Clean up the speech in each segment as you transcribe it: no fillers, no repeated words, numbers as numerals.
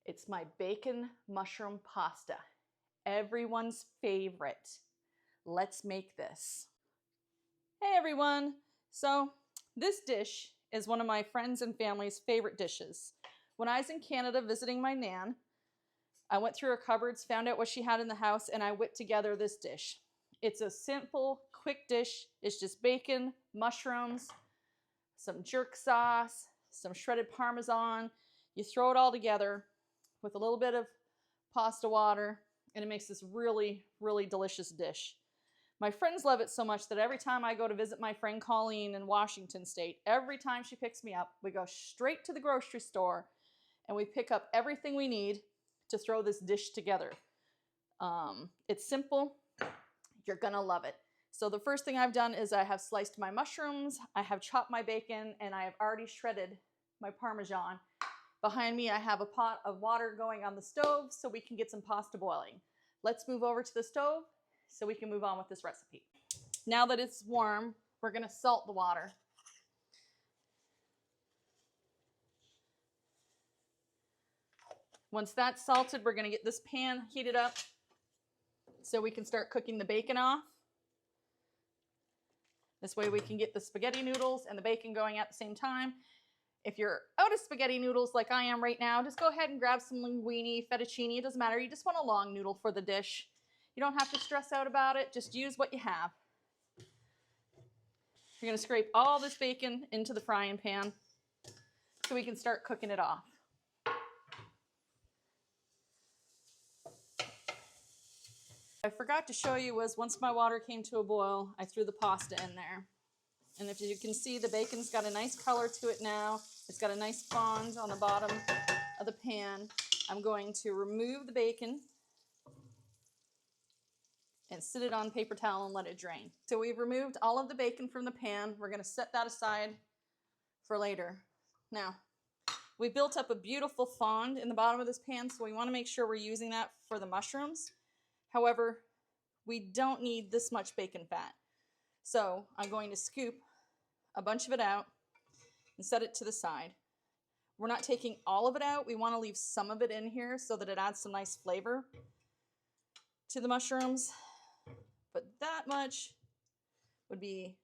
It's my bacon mushroom pasta. Everyone's favorite. Let's make this. Hey everyone! So this dish is one of my friends and family's favorite dishes. When I was in Canada visiting my Nan, I went through her cupboards, found out what she had in the house, and I whipped together this dish. It's a simple, quick dish. It's just bacon, mushrooms, some jerk sauce, some shredded Parmesan. You throw it all together with a little bit of pasta water, and it makes this really, really delicious dish. My friends love it so much that every time I go to visit my friend Colleen in Washington State, every time she picks me up, we go straight to the grocery store and we pick up everything we need to throw this dish together. It's simple. You're gonna love it. So the first thing I've done is I have sliced my mushrooms, I have chopped my bacon, and I have already shredded my Parmesan. Behind me, I have a pot of water going on the stove so we can get some pasta boiling. Let's move over to the stove so we can move on with this recipe. Now that it's warm, we're gonna salt the water. Once that's salted, we're gonna get this pan heated up so we can start cooking the bacon off. This way we can get the spaghetti noodles and the bacon going at the same time. If you're out of spaghetti noodles like I am right now, just go ahead and grab some linguine, fettuccine, it doesn't matter. You just want a long noodle for the dish. You don't have to stress out about it, just use what you have. You're gonna scrape all this bacon into the frying pan so we can start cooking it off. I forgot to show you was once my water came to a boil, I threw the pasta in there. And if you can see, the bacon's got a nice color to it now. It's got a nice fond on the bottom of the pan. I'm going to remove the bacon and sit it on paper towel and let it drain. So we've removed all of the bacon from the pan. We're gonna set that aside for later. Now, we built up a beautiful fond in the bottom of this pan, so we wanna make sure we're using that for the mushrooms. However, we don't need this much bacon fat. So I'm going to scoop a bunch of it out and set it to the side. We're not taking all of it out. We want to leave some of it in here so that it adds some nice flavor to the mushrooms. But that much would be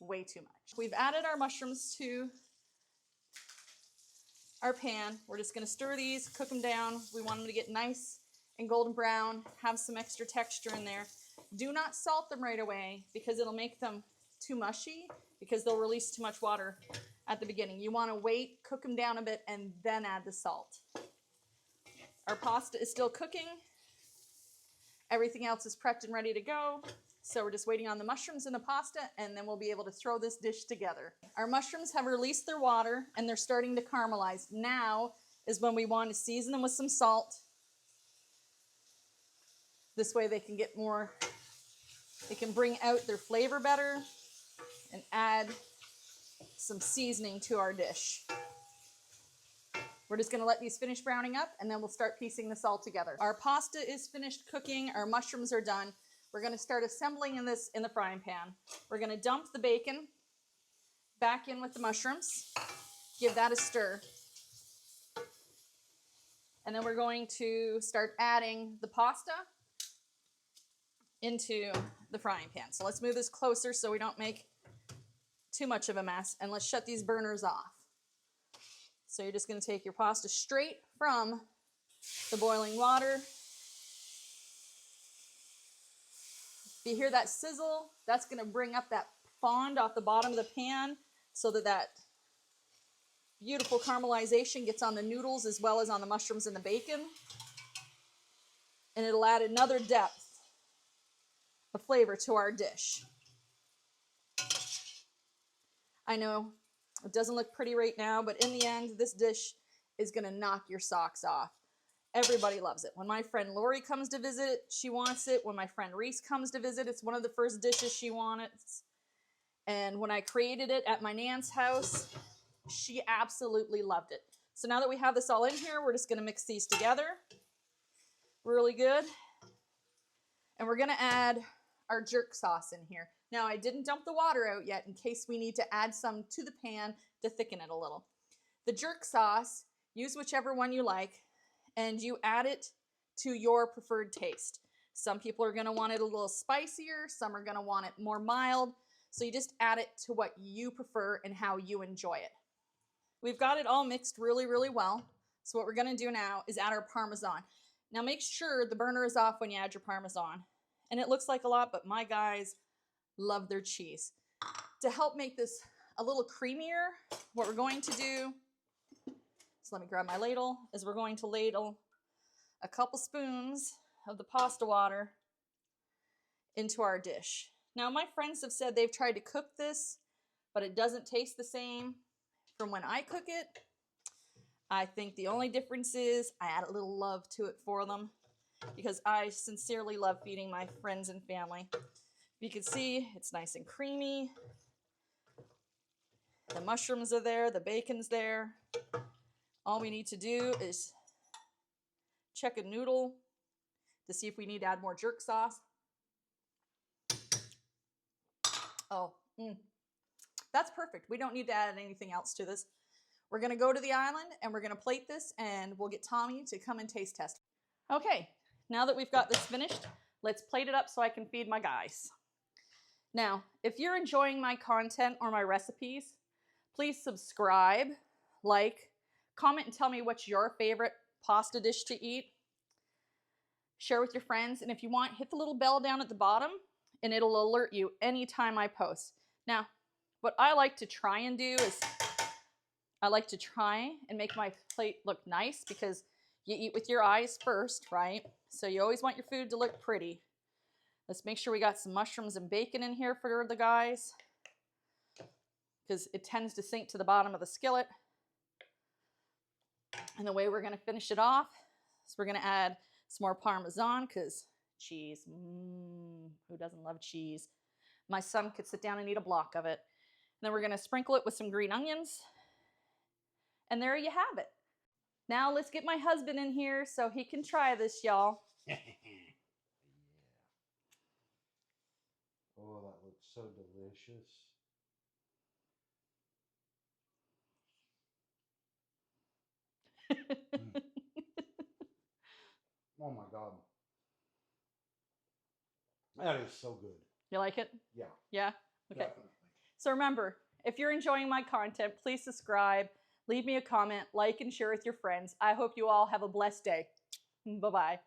way too much. We've added our mushrooms to our pan. We're just going to stir these, cook them down. We want them to get nice and golden brown, have some extra texture in there. Do not salt them right away because it'll make them too mushy because they'll release too much water at the beginning. You want to wait, cook them down a bit, and then add the salt. Our pasta is still cooking. Everything else is prepped and ready to go. So we're just waiting on the mushrooms and the pasta, and then we'll be able to throw this dish together. Our mushrooms have released their water and they're starting to caramelize. Now is when we want to season them with some salt. This way they can get more, they can bring out their flavor better and add some seasoning to our dish. We're just gonna let these finish browning up and then we'll start piecing this all together. Our pasta is finished cooking, our mushrooms are done. We're gonna start assembling this in the frying pan. We're gonna dump the bacon back in with the mushrooms, give that a stir. And then we're going to start adding the pasta into the frying pan. So let's move this closer so we don't make too much of a mess, and let's shut these burners off. So you're just going to take your pasta straight from the boiling water. If you hear that sizzle, that's going to bring up that fond off the bottom of the pan so that that beautiful caramelization gets on the noodles as well as on the mushrooms and the bacon. And it'll add another depth of flavor to our dish. I know it doesn't look pretty right now, but in the end, this dish is gonna knock your socks off. Everybody loves it. When my friend Lori comes to visit, she wants it. When my friend Reese comes to visit, it's one of the first dishes she wants. And when I created it at my Nan's house, she absolutely loved it. So now that we have this all in here, we're just gonna mix these together really good. And we're gonna add our jerk sauce in here. Now I didn't dump the water out yet in case we need to add some to the pan to thicken it a little. The jerk sauce Use whichever one you like, and you add it to your preferred taste. Some people are going to want it a little spicier, some are going to want it more mild, so you just add it to what you prefer and how you enjoy it. We've got it all mixed really, really well, so what we're going to do now is add our Parmesan. Now make sure the burner is off when you add your Parmesan. And it looks like a lot, but my guys love their cheese. To help make this a little creamier, what we're going to do, so let me grab my ladle, is we're going to ladle a couple spoons of the pasta water into our dish. Now my friends have said they've tried to cook this, but it doesn't taste the same from when I cook it. I think the only difference is I add a little love to it for them because I sincerely love feeding my friends and family. You can see it's nice and creamy. The mushrooms are there, the bacon's there. All we need to do is check a noodle to see if we need to add more jerk sauce. Oh, that's perfect. We don't need to add anything else to this. We're gonna go to the island and we're gonna plate this and we'll get Tommy to come and taste test. Okay, now that we've got this finished, let's plate it up so I can feed my guys. Now, if you're enjoying my content or my recipes, please subscribe, like, comment and tell me what's your favorite pasta dish to eat. Share with your friends, and if you want, hit the little bell down at the bottom and it'll alert you anytime I post. Now, what I like to try and do is I like to try and make my plate look nice because you eat with your eyes first, right? So you always want your food to look pretty. Let's make sure we got some mushrooms and bacon in here for the guys because it tends to sink to the bottom of the skillet. And the way we're gonna finish it off is we're gonna add some more Parmesan because cheese, who doesn't love cheese? My son could sit down and eat a block of it. And then we're gonna sprinkle it with some green onions. And there you have it. Now let's get my husband in here so he can try this, y'all. Yeah. Oh, that looks so delicious. Oh my God. That is so good. You like it? Yeah. Yeah? Okay. Definitely. So remember, if you're enjoying my content, please subscribe, leave me a comment, like and share with your friends. I hope you all have a blessed day. Bye-bye.